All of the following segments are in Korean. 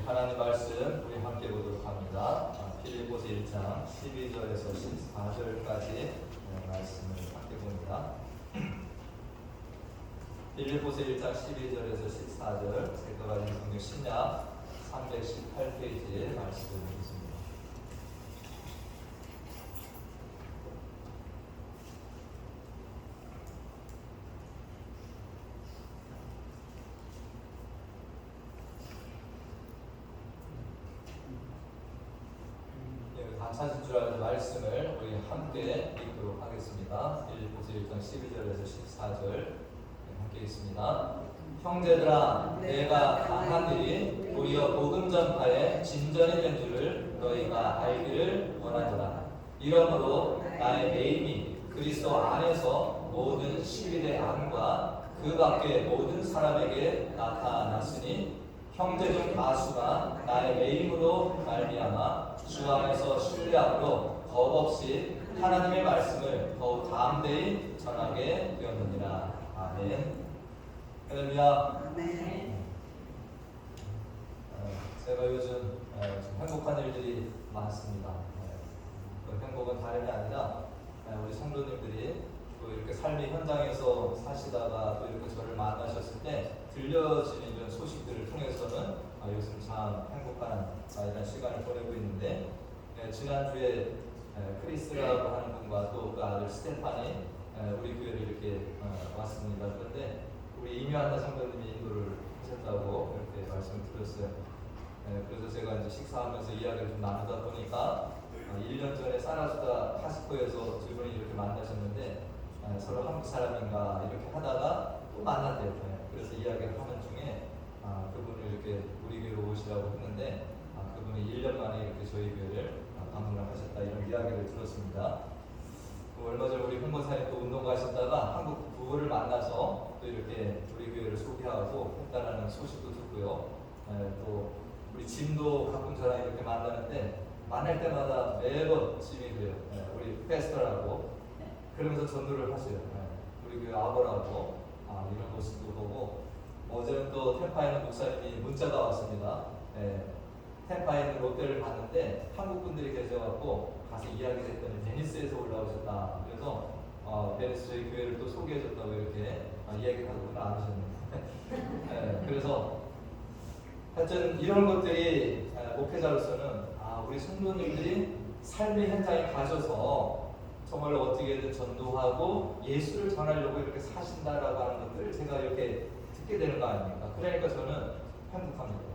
하나님 말씀 우리 함께 보도록 합니다. 빌립보서 1장 12절에서 14절까지 말씀을 함께 봅니다. 빌립보서 1장 12절에서 14절 제가 가진 성경 신약 318페이지의 말씀을 읽습니다. 찾을 줄 아는 말씀을 우리 함께 읽도록 하겠습니다. 빌립보서 1장 12절에서 14절 함께 읽습니다. 형제들아, 내가 당한 일이 도리어 복음 전파에 진전이 된 줄을 너희가 알기를 원하노라. 이러므로 나의 매임이 그리스도 안에서 모든 시빌의 안과 그 밖의 모든 사람에게 나타났으니 형제 중 다수가 나의 매임으로 말미암아 주 안에서 신뢰함으로 겁없이 하나님의 말씀을 더욱 담대히 전하게 되었느니라. 아멘. 할렐루야. 아멘. 제가 요즘 행복한 일들이 많습니다. 그 행복은 다름이 아니라 우리 성도님들이 또 이렇게 삶의 현장에서 사시다가 또 이렇게 저를 만나셨을 때 들려지는 이런 소식들을 통해서는 요즘 참 행복한 이런 시간을 보내고 있는데, 지난주에 크리스라고 하는 분과 또 그 아들 스테판이 우리 교회를 이렇게 왔습니다. 그런데 우리 이묘한나 성도님이 인도를 하셨다고 이렇게 말씀을 드렸어요. 그래서 제가 이제 식사하면서 이야기를 좀 나누다 보니까 1년 전에 사라수다 파스코에서 두 분이 이렇게 만나셨는데 서로 한국 사람인가 이렇게 하다가 또 만났대요. 그래서 이야기를 하는 중에 그분을 이렇게 우리 교회로 오시라고 했는데 그분이 1년 만에 이렇게 저희 교회를 방문을 하셨다, 이런 이야기를 들었습니다. 얼마 전에 우리 홍보사님 또 운동 가셨다가 한국 부부를 만나서 또 이렇게 우리 교회를 소개하고 했다라는 소식도 듣고요. 또 우리 짐도 가끔 저랑 이렇게 만나는데 만날 때마다 매번 짐이 돼요. 우리 페스터라고 그러면서 전도를 하세요. 우리 교회 아버라고 이런 모습도 보고, 어제는 또 템파에 있는 목사님이 문자가 왔습니다. 템파에 있는 롯데를 봤는데 한국 분들이 계셔갖고 가서 이야기를 했더니 베니스에서 올라오셨다. 그래서 베니스 저희 교회를 또 소개해줬다고 이렇게 이야기를 하고 나누셨는데 그래서 하여튼 이런 것들이 목회자로서는 우리 성도님들이 삶의 현장에 가셔서 정말 어떻게든 전도하고 예수를 전하려고 이렇게 사신다라고 하는 것들을 제가 이렇게 듣게 되는 거 아닙니까? 그러니까 저는 행복합니다.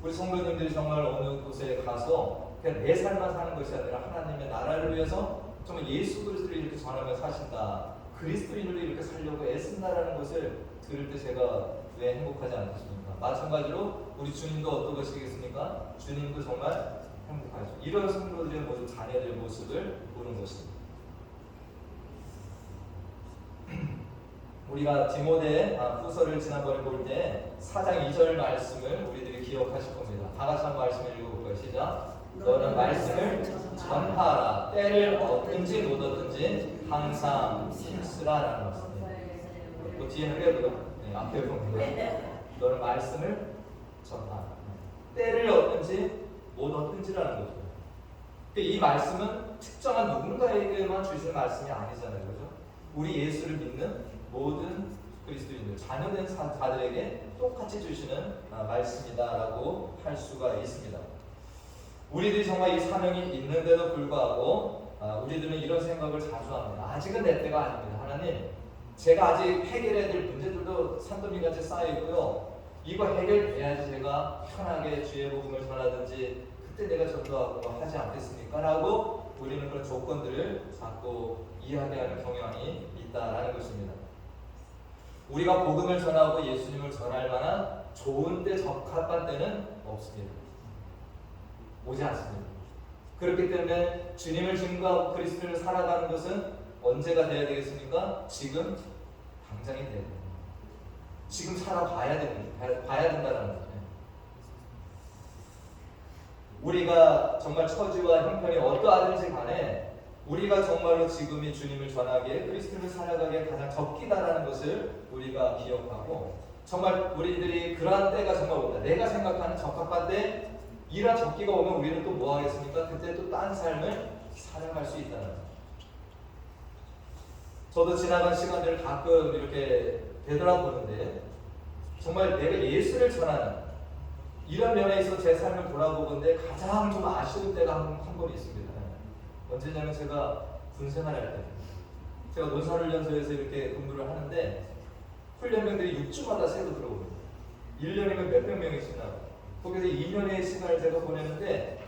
우리 성도님들이 정말 어느 곳에 가서 그냥 내 삶만 사는 것이 아니라 하나님의 나라를 위해서 정말 예수 그리스도를 이렇게 전하며 사신다, 그리스도인으로 이렇게 살려고 애쓴다라는 것을 들을 때 제가 왜 행복하지 않겠습니까? 마찬가지로 우리 주님도 어떤 것이겠습니까? 주님도 정말 행복하죠. 이런 성도들의 모든 자녀들의 모습을 보는 것입니다. 우리가 디모데 후서를 지난번에 볼 때 4장 2절 말씀을 우리들이 기억하실 겁니다. 다 같이 한번 말씀을 읽어볼까요? 시작. 너는 말씀을 전파하라. 때를 얻든지 못 얻든지 항상 힘쓰라라는 말씀입니다. 그 뒤에는 빼고요. 앞에 보면 너는 말씀을 전파하라. 때를 얻든지 못 얻든지라는 거죠. 이 말씀은 특정한 누군가에게만 주시는 말씀이 아니잖아요. 그렇죠? 우리 예수를 믿는 모든 그리스도인들, 자녀된 자들에게 똑같이 주시는 말씀이다라고 할 수가 있습니다. 우리들이 정말 이 사명이 있는데도 불구하고 우리들은 이런 생각을 자주 합니다. 아직은 내 때가 아닙니다. 하나님, 제가 아직 해결해야 될 문제들도 산더미같이 쌓여있고요. 이거 해결돼야지 제가 편하게 주의 복음을 전하든지 그때 내가 전도하고 하지 않겠습니까? 라고 우리는 그런 조건들을 자꾸 이야기하는 경향이 있다라는 것입니다. 우리가 복음을 전하고 예수님을 전할 만한 좋은 때, 적합한 때는 없습니다. 오지 않습니다. 그렇기 때문에 주님을 증거하고 그리스도를 살아가는 것은 언제가 돼야 되겠습니까? 지금 당장이 돼야 됩니다. 지금 살아봐야 됩니다. 봐야 된다는 거죠. 우리가 정말 처지와 형편이 어떠하든지 간에 우리가 정말로 지금이 주님을 전하기에 그리스도를 살아가기에 가장 적기다라는 것을 우리가 기억하고, 정말 우리들이 그러한 때가 정말 온다. 내가 생각하는 적합한 때 이러한 적기가 오면 우리는 또 뭐 하겠습니까? 그때 또 딴 삶을 살아갈 수 있다는 거죠. 저도 지나간 시간들을 가끔 이렇게 되돌아보는데 정말 내가 예수를 전하는 이런 면에 있어 제 삶을 돌아보건데 가장 좀 아쉬운 때가 한 번 있습니다. 언제냐면 제가 군 생활할 때 제가 논산훈련소에서 이렇게 근무를 하는데 훈련병들이 6주마다 새로 들어옵니다. 1년이면 몇백 명이씩 나와요. 거기서 2년의 시간을 제가 보냈는데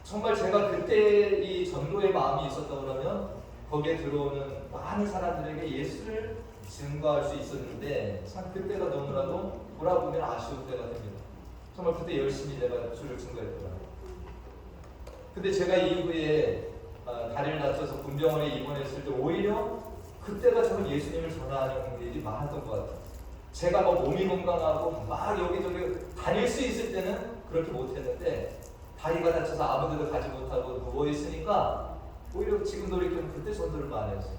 정말 제가 그때 이 전도의 마음이 있었다 그러면 거기에 들어오는 많은 사람들에게 예수를 증거할 수 있었는데 참 그때가 너무나도 돌아보면 아쉬운 때가 됩니다. 정말 그때 열심히 내가 주를 증거했더라고요. 근데 제가 이후에 다리를 다쳐서 군병원에 입원했을 때 오히려 그때가 저는 예수님을 전하는 일이 많았던 것 같아요. 제가 뭐 몸이 건강하고 막 여기저기 다닐 수 있을 때는 그렇게 못했는데 다리가 다쳐서 아무데도 가지 못하고 누워있으니까 오히려 지금 돌이키면 그때 전도를 많이 했어요.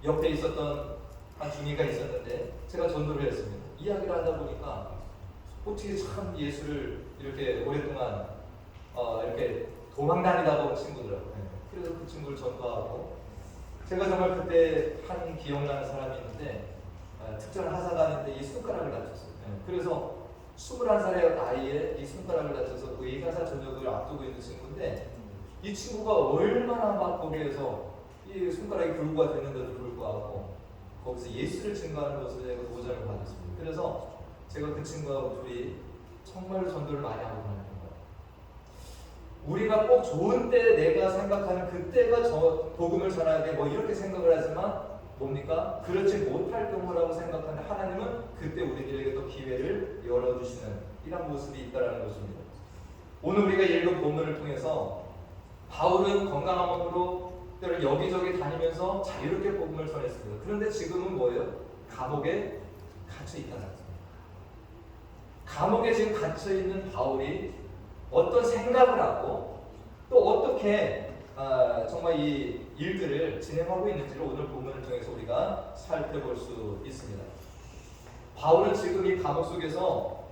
옆에 있었던 한 중이가 있었는데 제가 전도를 했습니다. 이야기를 하다 보니까 어떻게 참 예수를 이렇게 오랫동안 이렇게 도망다니다 본 친구더라고요. 그래서 그 친구를 전도하고 제가 정말 그때 한 기억나는 사람이 있는데 특정 하사관인데 이 손가락을 다쳤어요. 그래서 21살의 나이에 이 손가락을 다쳐서 그 의사사 전역을 앞두고 있는 친구인데 이 친구가 얼마나 막 거기에서 이 손가락이 불구가 됐는데도 불구하고 거기서 예수를 증거하는 것을 제가 도전을 받았습니다. 그래서 제가 그 친구하고 둘이 정말로 전도를 많이 하고 다녔던 거예요. 우리가 꼭 좋은 때 내가 생각하는 그때가 저 복음을 전하게 뭐 이렇게 생각을 하지만 뭡니까? 그렇지 못할 경우라고 생각하는 하나님은 그때 우리들에게 또 기회를 열어주시는 이런 모습이 있다는 것입니다. 오늘 우리가 읽은 본문을 통해서 바울은 건강한 몸으로 여기저기 다니면서 자유롭게 복음을 전했습니다. 그런데 지금은 뭐예요? 감옥에 갇혀 있다는 거예요. 감옥에 지금 갇혀 있는 바울이 어떤 생각을 하고 또 어떻게 정말 이 일들을 진행하고 있는지를 오늘 본문을 통해서 우리가 살펴볼 수 있습니다. 바울은 지금 이 감옥 속에서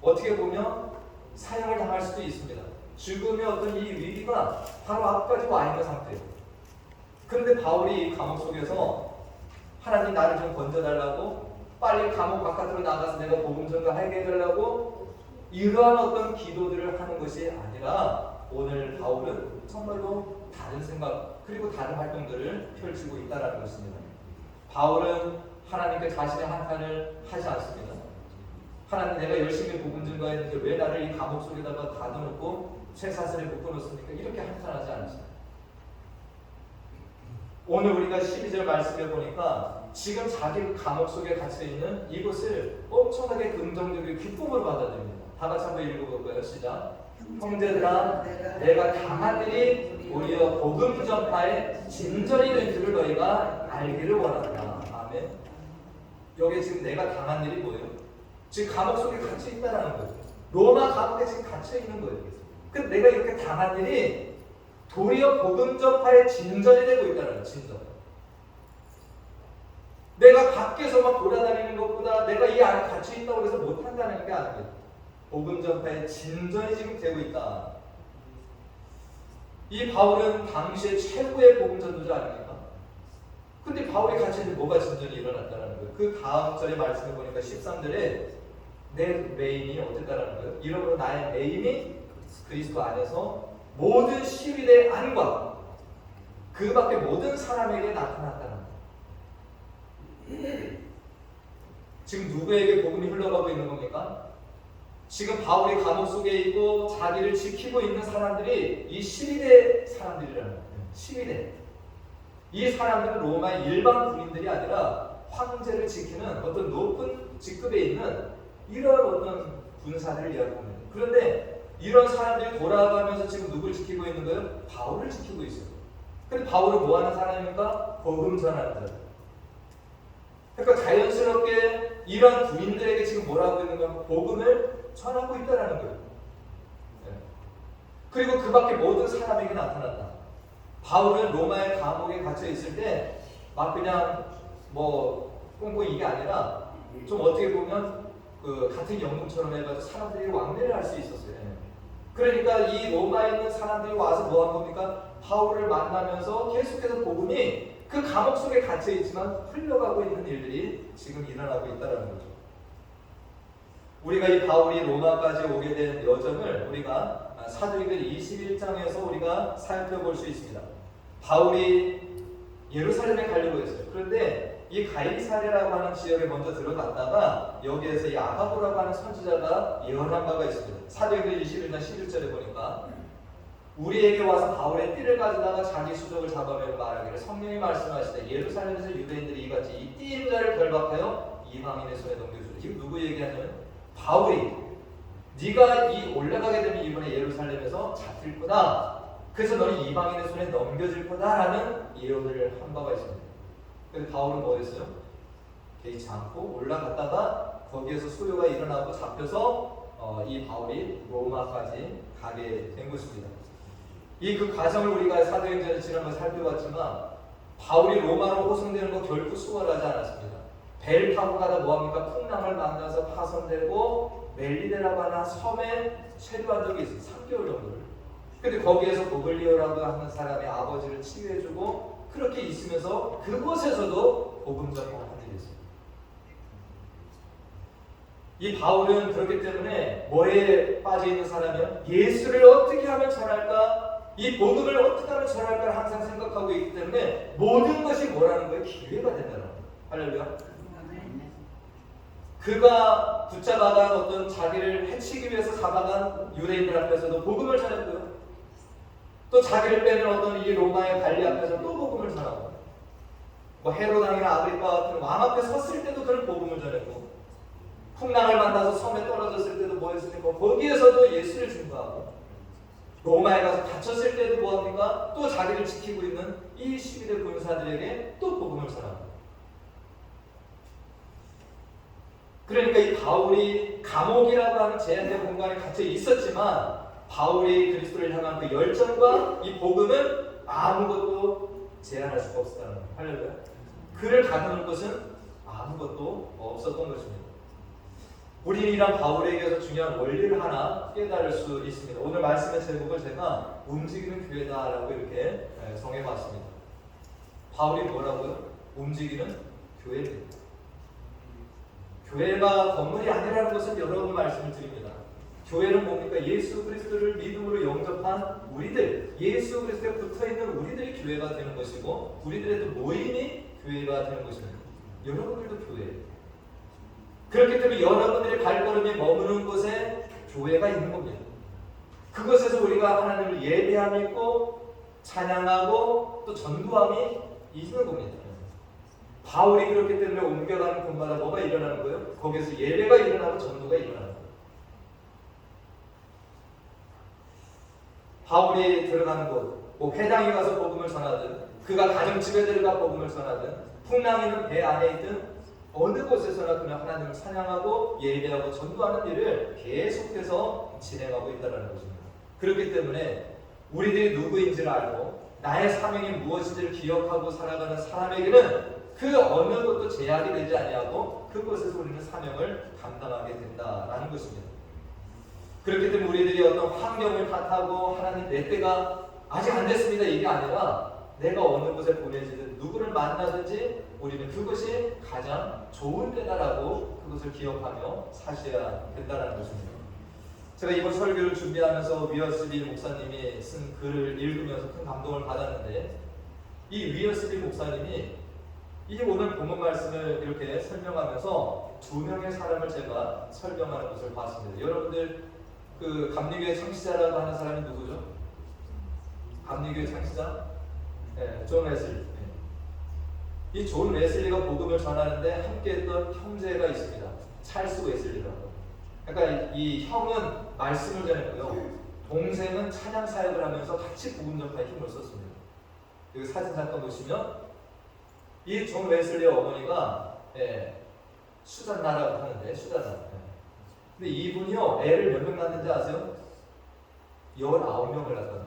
어떻게 보면 사형을 당할 수도 있습니다. 죽음의 어떤 이 위기가 바로 앞까지 와 있는 상태예요. 그런데 바울이 이 감옥 속에서 하나님 나를 좀 건져달라고 빨리 감옥 바깥으로 나가서 내가 복음 전가하게 해달라고 이러한 어떤 기도들을 하는 것이 아니라 오늘 바울은 정말로 다른 생각 그리고 다른 활동들을 펼치고 있다는 것입니다. 바울은 하나님께 자신의 한탄을 하지 않습니다. 하나님 내가 열심히 복음 전가했는데 왜 나를 이 감옥 속에다가 가둬놓고 쇠사슬에 묶어놓습니까? 이렇게 한탄하지 않습니다. 오늘 우리가 12절 말씀을 보니까 지금 자기 감옥 속에 갇혀있는 이것을 엄청나게 긍정적이고 기쁨으로 받아들입니다. 다 같이 한번 읽어볼까요? 시작. 형제들아 내가 당한 일이 오히려 복음 전파의 진전이 된 줄을 너희가 알기를 원한다. 아멘. 여기 지금 내가 당한 일이 뭐예요? 지금 감옥 속에 갇혀 있다는 거예요. 로마 감옥에 지금 갇혀 있는 거예요. 근데 내가 이렇게 당한 일이 도리어 복음 전파의 진전이 되고 있다는 거예요. 진전. 내가 밖에서 막 돌아다니는 것보다 내가 이 안에 갇혀 있다고 해서 못한다는 게 아닙니다. 복음 전파의 진전이 지금 되고 있다. 이 바울은 당시의 최고의 복음 전도자 아닙니까? 근데 바울이 갇혀 있는데 뭐가 진전이 일어났다는 거예요. 그 다음 절의 말씀을 보니까 13절에 내 메인이 어땠다는 거예요. 이러므로 나의 메인이 그리스도 안에서 모든 시위대의 안과 그 밖에 모든 사람에게 나타났다는 거예요. 지금 누구에게 복음이 흘러가고 있는 겁니까? 지금 바울이 감옥 속에 있고 자기를 지키고 있는 사람들이 이 시위대 사람들이라는 거예요. 시위대. 이 사람들은 로마의 일반 군인들이 아니라 황제를 지키는 어떤 높은 직급에 있는 이런 어떤 군사들을 이야기하고 있는 거예요. 그런데 이런 사람들이 돌아가면서 지금 누굴 지키고 있는 거예요? 바울을 지키고 있어요. 근데 바울은 뭐 하는 사람입니까? 복음 전하는 사람. 그러니까 자연스럽게 이런 군인들에게 지금 뭐라고 있는 거예요? 복음을 전하고 있다는 거예요. 네. 그리고 그 밖에 모든 사람에게 나타났다. 바울은 로마의 감옥에 갇혀 있을 때 막 그냥 뭐 꽁꽁 이게 아니라 좀 어떻게 보면 그 같은 영웅처럼 해가지고 사람들이 왕래를 할 수 있었어요. 그러니까 이 로마에 있는 사람들이 와서 뭐 한 겁니까? 바울을 만나면서 계속해서 복음이 그 감옥 속에 갇혀 있지만 흘러가고 있는 일들이 지금 일어나고 있다는 거죠. 우리가 이 바울이 로마까지 오게 된 여정을 우리가 사도행전 21장에서 우리가 살펴볼 수 있습니다. 바울이 예루살렘에 가려고 했어요. 그런데 이 가이사랴라고 하는 지역에 먼저 들어갔다가 여기에서 이 아가보라고 하는 선지자가 예언한 바가 있습니다. 사도행전 21장 11절에 보니까 우리에게 와서 바울의 띠를 가져다가 자기 수족을 잡아매고 말하기를 성령이 말씀하시되 예루살렘에서 유대인들이 이같이 이 띠 있는 자를 결박하여 이방인의 손에 넘겨주라. 지금 누구 얘기하냐면 바울이 네가 이 올라가게 되면 이번에 예루살렘에서 잡힐 거다. 그래서 너는 이방인의 손에 넘겨질 거다라는 예언을 한 바가 있습니다. 그런데 바울은 뭐 했어요? 개의치 않고 올라갔다가 거기에서 소요가 일어나고 잡혀서 이 바울이 로마까지 가게 된 것입니다. 이 그 과정을 우리가 사도행전을 지난번 살펴봤지만 바울이 로마로 호송되는 거 결코 수월하지 않았습니다. 배를 타고 가다 뭐합니까? 풍랑을 만나서 파손되고 멜리데라고 하는 섬에 체류한 적이 있어요. 3개월 정도를. 근데 거기에서 보글리오라고 하는 사람의 아버지를 치유해주고 그렇게 있으면서 그곳에서도 복음 전파를 한 일이 있어요. 이 바울은 그렇기 때문에 뭐에 빠져있는 사람이요? 예수를 어떻게 하면 전할까? 이 복음을 어떻게 하면 전할까를 항상 생각하고 있기 때문에 모든 것이 뭐라는 거예요? 기회가 된다는 거예요. 할렐루야. 그가 붙잡아간 어떤 자기를 해치기 위해서 잡아간 유대인들 앞에서도 복음을 전했고요. 또 자기를 빼는 어떤 이 로마의 관리 앞에서 또 복음을 전하고, 뭐 헤로당이나 아그리파 같은 왕 앞에 섰을 때도 그런 복음을 전했고, 풍랑을 만나서 섬에 떨어졌을 때도 뭐 했습니까? 거기에서도 예수를 증거하고, 로마에 가서 갇혔을 때도 뭐합니까? 또 자기를 지키고 있는 이 12대 군사들에게 또 복음을 전하고. 그러니까 이 바울이 감옥이라고 하는 제한된 공간에 갇혀 있었지만 바울이 그리스도를 향한 그 열정과 이 복음은 아무것도 제한할 수가 없었다는 거예요. 할렐루야. 그를 가두는 것은 아무것도 없었던 것입니다. 우리는 이런 바울에게서 중요한 원리를 하나 깨달을 수 있습니다. 오늘 말씀의 제목을 제가 움직이는 교회다라고 이렇게 정해봤습니다. 바울이 뭐라고요? 움직이는 교회입니다. 교회가 건물이 아니라는 것은 여러 번 말씀을 드립니다. 교회는 뭡니까? 예수 그리스도를 믿음으로 영접한 우리들, 예수 그리스도에 붙어있는 우리들이 교회가 되는 것이고 우리들의 또 모임이 교회가 되는 것입니다. 여러분들도 교회예요. 그렇기 때문에 여러분들의 발걸음이 머무는 곳에 교회가 있는 겁니다. 그곳에서 우리가 하나님을 예배함이 있고 찬양하고 또 전도함이 있는 겁니다. 바울이 그렇기 때문에 옮겨가는 곳마다 뭐가 일어나는 거예요? 거기에서 예배가 일어나고 전도가 일어나는 거예요. 바울이 들어가는 곳, 뭐 회당에 가서 복음을 전하든 그가 가정집에 들어가 복음을 전하든 풍랑이는 배 안에 있든 어느 곳에서나 그냥 하나님을 찬양하고 예배하고 전도하는 일을 계속해서 진행하고 있다는 것입니다. 그렇기 때문에 우리들이 누구인지를 알고 나의 사명이 무엇인지를 기억하고 살아가는 사람에게는 그 어느 것도 제약이 되지 아니하고 그곳에서 우리는 사명을 감당하게 된다라는 것입니다. 그렇기 때문에 우리들이 어떤 환경을 탓하고 하나님 내 때가 아직 안 됐습니다 이게 아니라 내가 어느 곳에 보내지든 누구를 만나든지 우리는 그것이 가장 좋은 때다라고 그것을 기억하며 사셔야 된다는 것입니다. 제가 이번 설교를 준비하면서 위어스비 목사님이 쓴 글을 읽으면서 큰 감동을 받았는데 이 위어스비 목사님이 이 오늘 본문 말씀을 이렇게 설명하면서 두 명의 사람을 제가 설명하는 것을 봤습니다. 여러분들 그 감리교회 창시자라고 하는 사람이 누구죠? 감리교회 창시자? 네, 존 웨슬리. 이 존 웨슬리가 복음을 전하는데 함께했던 형제가 있습니다. 찰스 웨슬리라고. 그러니까 이 형은 말씀을 전했고요. 동생은 찬양 사역을 하면서 같이 복음 전파에 힘을 썼습니다. 여기 사진 잠깐 보시면 이 존 웨슬리의 어머니가 수잔나라고 하는데 수잔나. 근데 이분이요 애를 몇 명 낳는지 아세요? 19명을 낳았답니다.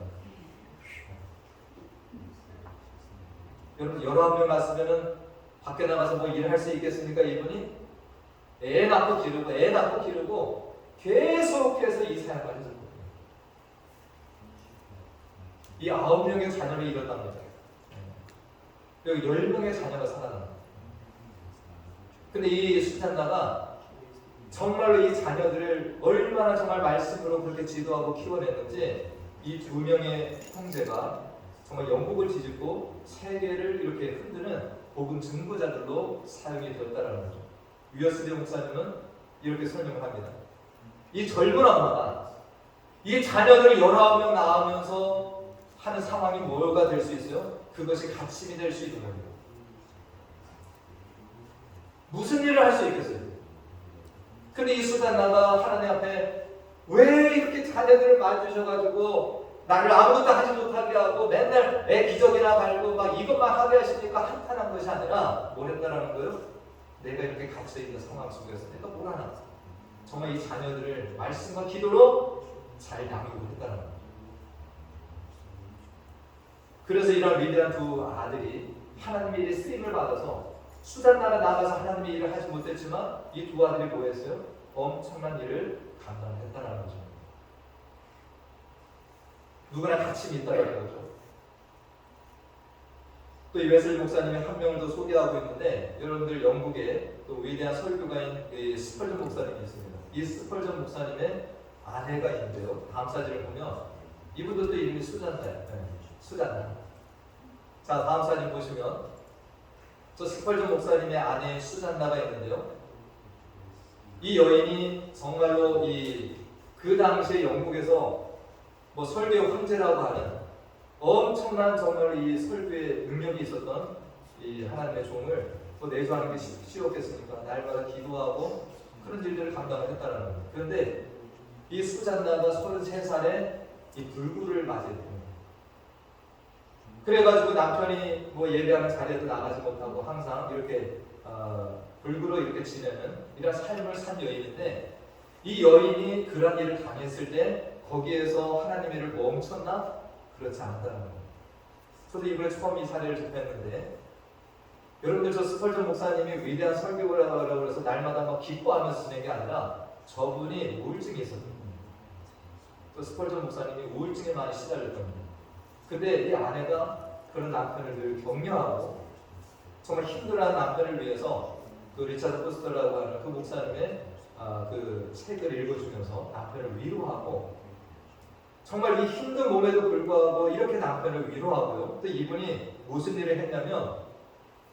여러분 19명 낳았으면은 밖에 나가서 뭐 일을 할 수 있겠습니까 이분이? 애 낳고 기르고 애 낳고 기르고 계속해서 이 사역을 해줬거든요. 이 9명의 자녀를 잃었단 말이죠. 그리고 10명의 자녀가 살아난 거예요. 근데 이 수잔나가 정말로 이 자녀들을 얼마나 정말 말씀으로 그렇게 지도하고 키워냈는지 이 2명의 형제가 정말 영국을 뒤집고 세계를 이렇게 흔드는 복음 증거자들로 사용이 되었다는 거죠. 위어스리 목사님은 이렇게 설명을 합니다. 이 젊은 엄마가 이 자녀들을 19명 낳으면서 하는 상황이 뭐가 될 수 있어요? 그것이 가침이 될 수 있는 겁니다. 무슨 일을 할 수 있겠어요? 근데 이 수잔나가 하나님 앞에 왜 이렇게 자녀들을 맞으셔가지고 나를 아무것도 하지 못하게 하고 맨날 애 기저귀나 갈고 막 이것만 하게 하시니까 한탄한 것이 아니라 뭘 했다라는 거예요? 내가 이렇게 갇혀있는 상황 속에서 내가 뭘 하나? 정말 이 자녀들을 말씀과 기도로 잘 양육을 했다는 거예요. 그래서 이런 위대한 두 아들이 하나님의 일에 쓰임을 받아서 수잔나가 나가서 하나님의 일을 하지 못했지만 이 두 아들이 뭐 했어요? 엄청난 일을 감당했다는 거죠. 누구나 가침이 있다는 거죠. 또 이 웨슬리 목사님이 한 명을 더 소개하고 있는데 여러분들 영국에 또 위대한 설교가인 스펄전 목사님이 있습니다. 이 스펄전 목사님의 아내가 있는데요. 다음 사진을 보면 이분도 또 이름이 수잔나예요. 수잔나. 자, 다음 사진 보시면 저 스펄전 목사님의 아내 수잔나가 있는데요. 이 여인이 정말로 그 당시에 영국에서 뭐 설교의 황제라고 하는 엄청난 정말 이 설교의 능력이 있었던 이 하나님의 종을 뭐 내조하는 게 쉬웠겠습니까? 날마다 기도하고 그런 일들을 감당을 했다는 겁니다. 그런데 이 수잔나가 33살에 이 불구를 맞이했습니다. 그래가지고 남편이 뭐 예배하는 자리에도 나가지 못하고 항상 이렇게 불구로 이렇게 지내는 이런 삶을 산 여인인데 이 여인이 그런 일을 당했을 때 거기에서 하나님의 일을 멈췄나? 그렇지 않았다는 거예요. 저도 이번에 처음 이 사례를 접했는데 여러분들 저 스펄전 목사님이 위대한 설교라고 해서 날마다 막 기뻐하면서 지낸 게 아니라 저분이 우울증이 있었던 거예요. 저 스펄전 목사님이 우울증에 많이 시달렸던 거예요. 근데 이 아내가 그런 남편을 늘 격려하고 정말 힘들어하는 남편을 위해서 그 리차드 포스터라고 하는 그 목사님의 그 책을 읽어주면서 남편을 위로하고 정말 이 힘든 몸에도 불구하고 이렇게 남편을 위로하고요. 또 이분이 무슨 일을 했냐면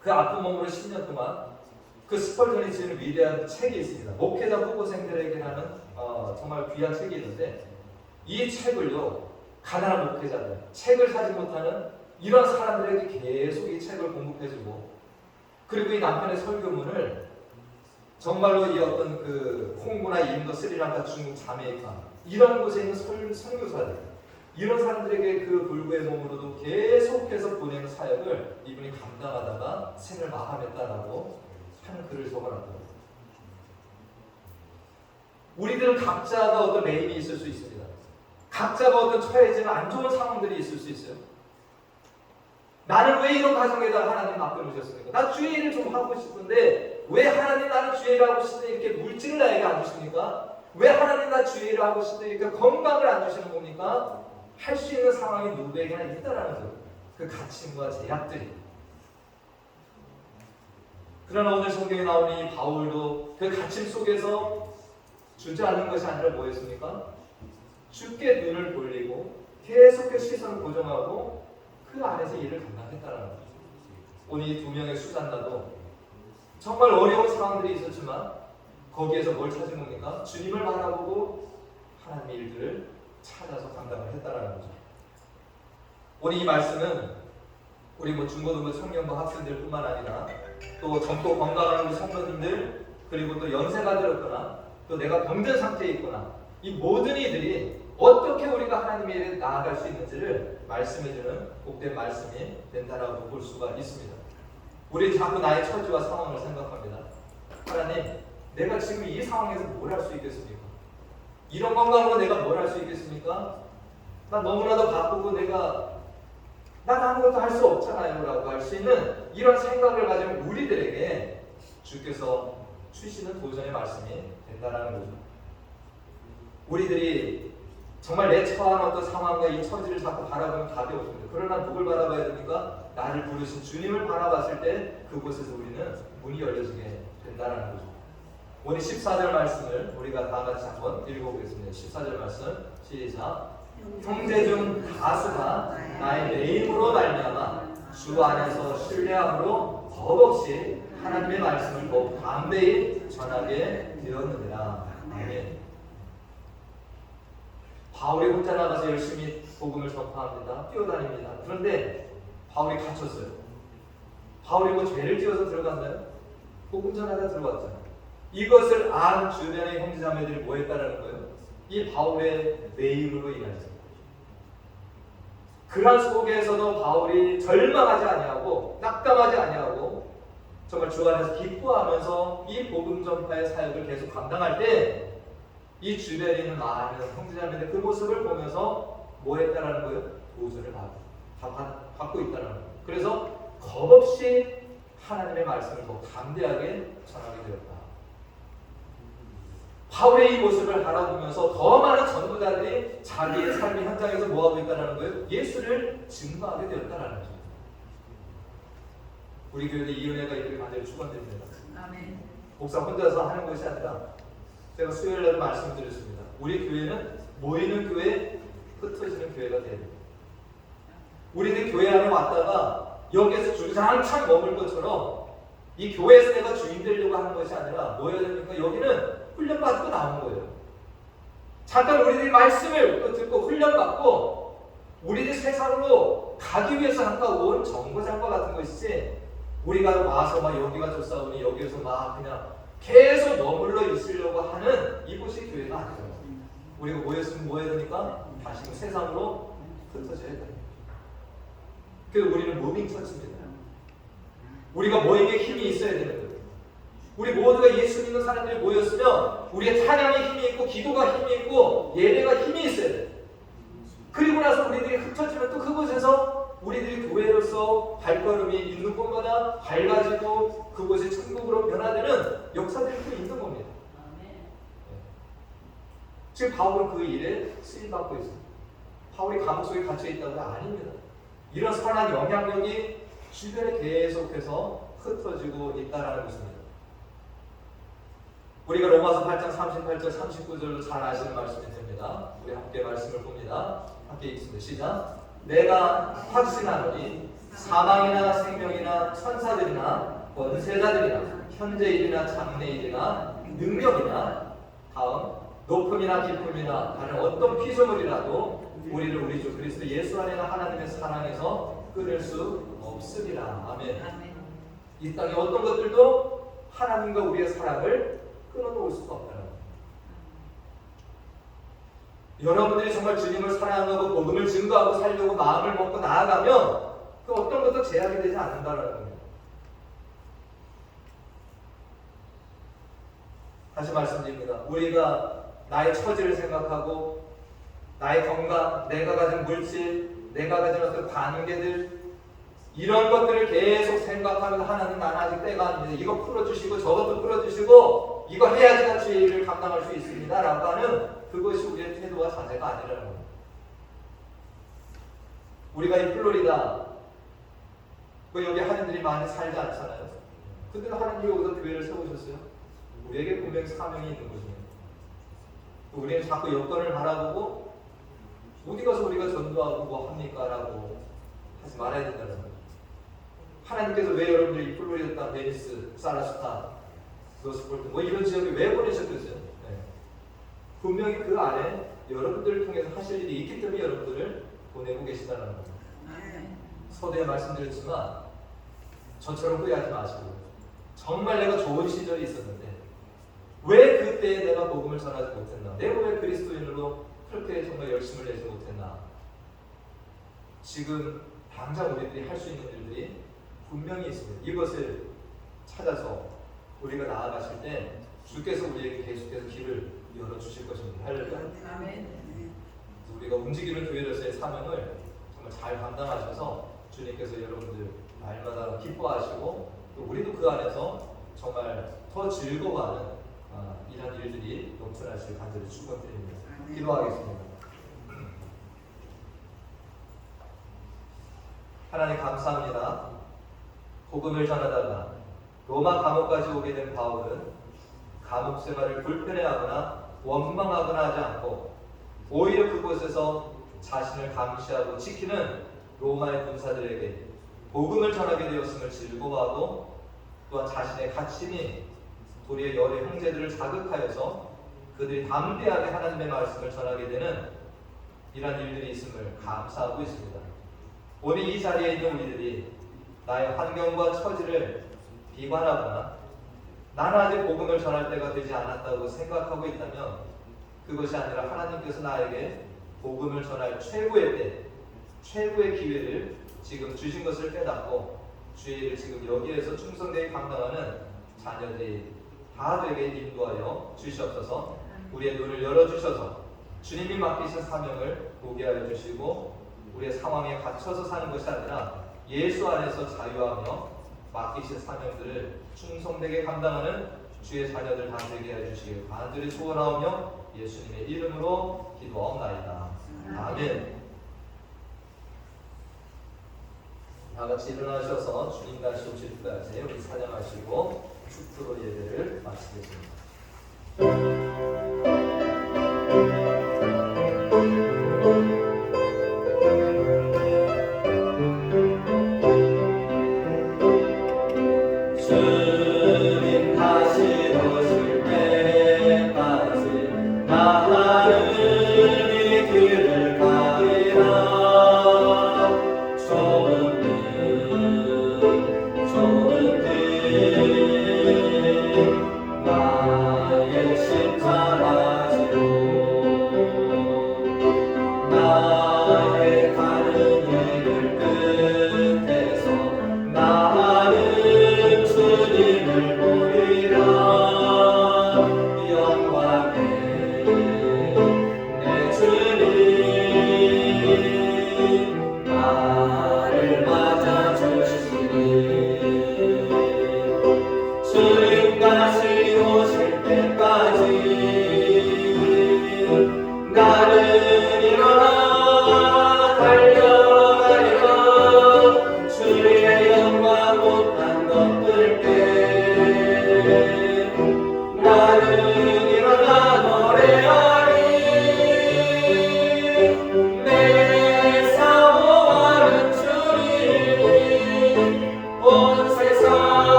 그 아픈 몸으로 10년 동안 그 스펄전이 지은 위대한 책이 있습니다. 목회자 후보생들에게 하는 정말 귀한 책이 있는데 이 책을요. 가난한 목회자들, 책을 사지 못하는 이런 사람들에게 계속 이 책을 공급해주고 그리고 이 남편의 설교문을 정말로 이 어떤 그 콩고나 인도, 스리랑카, 중국, 자메이카 이런 곳에 있는 선교사들 이런 사람들에게 그 불구의 몸으로도 계속해서 보내는 사역을 이분이 감당하다가 생을 마감했다라고 하는 글을 적어놨더라고요. 우리들은 각자가 어떤 매임이 있을 수 있습니다. 각자가 어떤 처해지는 안 좋은 상황들이 있을 수 있어요. 나는 왜 이런 가정에다 하나님 맡겨놓으셨습니까? 나 주의 일을 좀 하고 싶은데 왜 하나님 나는 주의 일을 하고 싶은데 이렇게 물질을 나에게 안 주십니까? 왜 하나님 나 주의 일을 하고 싶은데 이렇게 건강을 안 주시는 겁니까? 할 수 있는 상황이 누구에게나 있다라는 거예요. 그 가침과 제약들이. 그러나 오늘 성경에 나오는 이 바울도 그 가침 속에서 주저하는 것이 아니라 뭐였습니까? 주께 눈을 돌리고 계속해서 시선을 고정하고 그 안에서 일을 감당했다는 거죠. 오늘 이 2명의 수잔나도 정말 어려운 상황들이 있었지만 거기에서 뭘 찾은 겁니까? 주님을 바라보고 하나님의 일들을 찾아서 감당을 했다는 거죠. 오늘 이 말씀은 우리 뭐 중고등부 청년부 학생들뿐만 아니라 또 젊고 건강한 우리 성도님들 그리고 또 연세가 들었거나 또 내가 병든 상태에 있거나 이 모든 이들이 어떻게 우리가 하나님의 일에 나아갈 수 있는지를 말씀해주는 복된 말씀이 된다라고 볼 수가 있습니다. 우리는 자꾸 나의 처지와 상황을 생각합니다. 하나님, 내가 지금 이 상황에서 뭘 할 수 있겠습니까? 이런 건강으로 내가 뭘 할 수 있겠습니까? 나 너무나도 바쁘고 난 아무것도 할 수 없잖아요 라고 할 수 있는 이런 생각을 가진 우리들에게 주께서 주시는 도전의 말씀이 된다는 거죠. 우리들이 정말 내 처한 어떤 상황과 이 처지를 자꾸 바라보면 답이 없습니다. 그러나 누굴 바라봐야 됩니까? 나를 부르신 주님을 바라봤을 때 그곳에서 우리는 문이 열려지게 된다는 거죠. 오늘 14절 말씀을 우리가 다 같이 한번 읽어보겠습니다. 14절 말씀 시작. 형제 중 다수가 나의 내 힘으로 말미암아 주 안에서 신뢰함으로 겁없이 하나님의 말씀을 더욱 담대히 전하게 되었느니라. 아멘. 바울이 혼자 나가서 열심히 복음을 전파합니다. 뛰어다닙니다. 그런데 바울이 갇혔어요. 바울이 뭐 죄를 지어서 들어갔나요? 복음 전하다 들어갔잖아요. 이것을 안 주변의 형제자매들이 뭐 했다라는 거예요? 이 바울의 매임으로 인하여서. 그런 속에서도 바울이 절망하지 아니하고 낙담하지 아니하고 정말 주 안에서 기뻐하면서 이 복음 전파의 사역을 계속 감당할 때 이 주변에 있는 많은 형제자매들 그 모습을 보면서 뭐 했다라는 거예요? 도전을 받고 있다는 거예요. 그래서 겁없이 하나님의 말씀을 더 담대하게 전하게 되었다. 바울의 이 모습을 바라보면서 더 많은 전도자들이 자기의 삶의 현장에서 뭐하고 있다는 거예요? 예수를 증거하게 되었다는 거죠. 우리 교회에 이 은혜가 있기를 간절히 축원드립니다. 아멘. 목사 혼자서 하는 것이 아니라 제가 수요일날 말씀드렸습니다. 우리 교회는 모이는 교회, 흩어지는 교회가 돼야 됩니다. 우리는 교회 안에 왔다가 여기에서 주장창 머물 것처럼 이 교회에서 내가 주인 되려고 하는 것이 아니라 뭐 해야 됩니까? 여기는 훈련받고 나온 거예요. 잠깐 우리들이 말씀을 듣고 훈련받고 우리들이 세상으로 가기 위해서 한가 온 정거장과 같은 것이지 우리가 와서 막 여기가 좋사오니 여기에서 막 그냥 계속 머물러 있으려고 하는 이곳이 교회가 아니에요. 우리가 모였으면 뭐 해야 되니까? 다시 세상으로 흩어져야 돼요. 그래서 우리는 무빙 처치입니다. 우리가 뭐에게 힘이 있어야 되는 거예요. 우리 모두가 예수 믿는 사람들이 모였으면 우리의 찬양에 힘이 있고 기도가 힘이 있고 예배가 힘이 있어야 돼요. 그리고 나서 우리들이 흩어지면 또 그곳에서 우리들이 교회로서 발걸음이 있는 곳마다 밝아지고 그곳이 천국으로 변화되는 역사들이 또 있는 겁니다. 지금 바울은 그 일에 쓰임받고 있습니다. 바울이 감옥 속에 갇혀 있다고는 아닙니다. 이런 선한 영향력이 주변에 계속해서 흩어지고 있다는 것입니다. 우리가 로마서 8장 38절 39절로 잘 아시는 말씀이 됩니다. 우리 함께 말씀을 봅니다. 함께 읽습니다. 시작. 내가 확신하노니 사망이나 생명이나 천사들이나 권세자들이나 현재일이나 장래일이나 능력이나 다음 높음이나 깊음이나 다른 어떤 피조물이라도 우리를 우리 주 그리스도 예수 안에 하나님의 사랑에서 끊을 수 없으리라. 아멘. 이 땅의 어떤 것들도 하나님과 우리의 사랑을 끊어놓을 수가 없다는 거예요. 여러분들이 정말 주님을 사랑하고 복음을 증거하고 살려고 마음을 먹고 나아가면 그 어떤 것도 제약이 되지 않는다는 겁니다. 다시 말씀드립니다. 우리가 나의 처지를 생각하고 나의 건강, 내가 가진 물질, 내가 가진 어떤 관계들 이런 것들을 계속 생각하면서 하나님 나는 아직 때가 아닙니다. 이거 풀어주시고 저것도 풀어주시고 이거 해야지 나 주의 일을 감당할 수 있습니다 라고 하는 그것이 우리의 태도와 자세가 아니라는 겁니다. 우리가 이 플로리다 여기 하나님들이 많이 살지 않잖아요. 근데 하나님이 여기서 교회를 세우셨어요. 우리에게 분명히 사명이 있는 것입니다. 우리는 자꾸 여건을 바라보고 어디 가서 우리가 전도하고 뭐 합니까? 라고 하지 말아야 된다는 거예요. 하나님께서 왜 여러분들이 이 플로리다, 베니스, 사라스타, 노스폴트 뭐 이런 지역에 왜 보내셨겠어요? 네. 분명히 그 안에 여러분들을 통해서 하실 일이 있기 때문에 여러분들을 보내고 계시다는 겁니다. 서두에 말씀드렸지만 저처럼 후회하지 마시고 정말 내가 좋은 시절이 있었는데 왜 그때 내가 복음을 전하지 못했나? 내가 왜 그리스도인으로 그렇게 정말 열심을 내지 못했나? 지금 당장 우리들이 할 수 있는 일들이 분명히 있습니다. 이것을 찾아서 우리가 나아가실 때 주께서 우리에게 계속해서 길을 열어주실 것입니다. 할렐루야. 아멘. 우리가 움직이는 교회로서의 사명을 정말 잘 감당하셔서 주님께서 여러분들 날마다 기뻐하시고 또 우리도 그 안에서 정말 더 즐거워하는 이런 일들이 넘쳐나실 간절히 축원드립니다. 기도하겠습니다. 하나님 감사합니다. 복음을 전하다가 로마 감옥까지 오게 된 바울은 감옥 생활을 불편해하거나 원망하거나 하지 않고 오히려 그곳에서 자신을 감시하고 지키는 로마의 군사들에게 복음을 전하게 되었음을 즐거워하고 또한 자신의 가치인 도리의 여러 형제들을 자극하여서 그들이 담대하게 하나님의 말씀을 전하게 되는 이러한 일들이 있음을 감사하고 있습니다. 오늘 이 자리에 있는 우리들이 나의 환경과 처지를 비관하거나 나는 아직 복음을 전할 때가 되지 않았다고 생각하고 있다면 그것이 아니라 하나님께서 나에게 복음을 전할 최고의 때, 최고의 기회를 지금 주신 것을 깨닫고 주의 일을 지금 여기에서 충성되게 감당하는 자녀들이 다 되게 인도하여 주시옵소서. 우리의 눈을 열어주셔서 주님이 맡기신 사명을 보게 하여 주시고 우리의 상황에 갇혀서 사는 것이 아니라 예수 안에서 자유하며 맡기신 사명들을 충성되게 감당하는 주의 자녀들 다 되게 해주시길 간절히 소원하오며 예수님의 이름으로 기도하옵나이다. 아멘. 다 같이 일어나셔서 주님 다시 오실 때까지 우리 찬양하시고 축도로 예배를 마치겠습니다.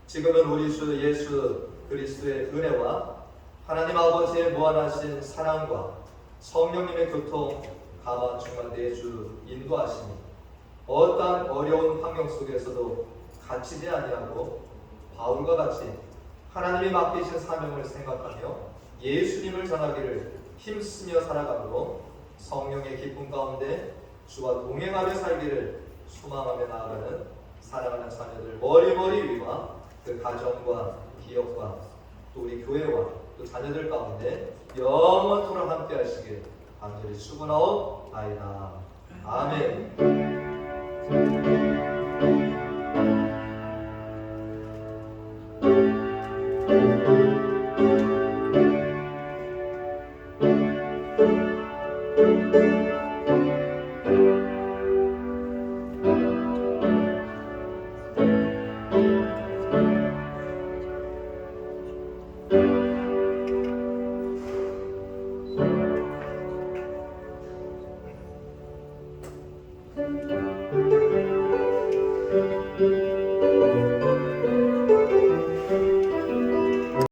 지금은 우리 주 예수 그리스도의 은혜와 하나님 아버지의 무한하신 사랑과 성령님의 교통, 감화 충만대의 주 인도하심이 어떠한 어려운 환경 속에서도 갇히지 아니하고 바울과 같이 하나님이 맡기신 사명을 생각하며 예수님을 전하기를 힘쓰며 살아가므로 성령의 기쁨 가운데 주와 동행하며 살기를 소망하며 나아가는 사랑하는 자녀들 머리머리 위와 그 가정과 기업과 또 우리 교회와 또 자녀들 가운데 영원토록 함께 하시길 간절히 축원하옵나이다. 아멘.